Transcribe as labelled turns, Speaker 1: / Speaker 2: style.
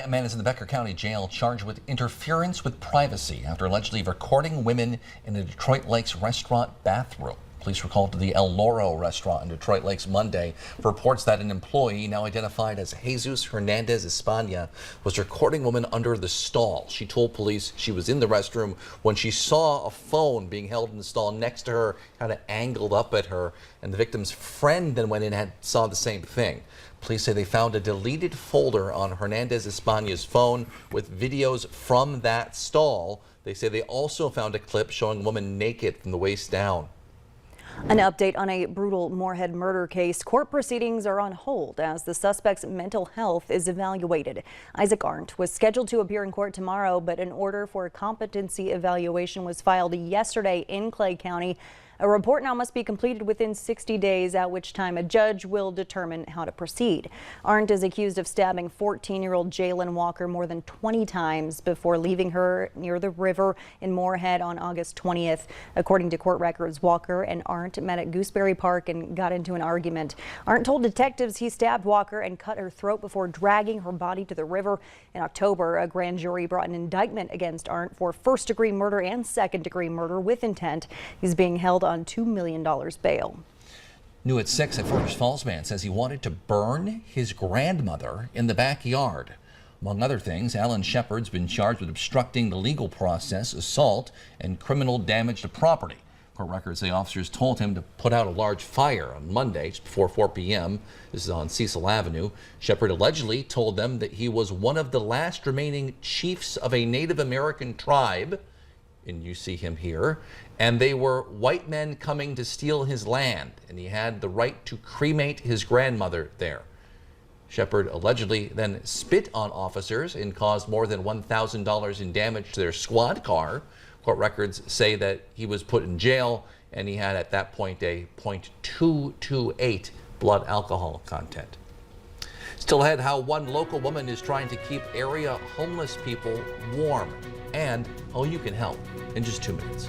Speaker 1: A man is in the Becker County Jail charged with interference with privacy after allegedly recording women in a Detroit Lakes restaurant bathroom. Police were called to the El Loro restaurant in Detroit Lakes Monday for reports that an employee, now identified as Jesus Hernandez Espana, was recording women under the stall. She told police she was in the restroom when she saw a phone being held in the stall next to her, kind of angled up at her, and the victim's friend then went in and saw the same thing. Police say they found a deleted folder on Hernandez Espana's phone with videos from that stall. They say they also found a clip showing a woman naked from the waist down.
Speaker 2: An update on a brutal Moorhead murder case. Court proceedings are on hold as the suspect's mental health is evaluated. Isaac Arndt was scheduled to appear in court tomorrow, but an order for a competency evaluation was filed yesterday in Clay County. A report now must be completed within 60 days, at which time a judge will determine how to proceed. Arndt is accused of stabbing 14-year-old Jalen Walker more than 20 times before leaving her near the river in Moorhead on August 20th. According to court records, Walker and Arndt met at Gooseberry Park and got into an argument. Arndt told detectives he stabbed Walker and cut her throat before dragging her body to the river. In October, a grand jury brought an indictment against Arndt for first-degree murder and second-degree murder with intent. He's being held on $2 million bail.
Speaker 1: New at 6, a Forest Falls man says he wanted to burn his grandmother in the backyard. Among other things, Alan Shepard's been charged with obstructing the legal process, assault, and criminal damage to property. Court records say officers told him to put out a large fire on Monday just before 4 p.m. This is on Cecil Avenue. Shepard allegedly told them that he was one of the last remaining chiefs of a Native American tribe, and you see him here, and they were white men coming to steal his land, and he had the right to cremate his grandmother there. Shepard allegedly then spit on officers and caused more than $1,000 in damage to their squad car. Court records say that he was put in jail, and he had at that point a .228 blood alcohol content. Still ahead, how one local woman is trying to keep area homeless people warm, and how you can help in just 2 minutes.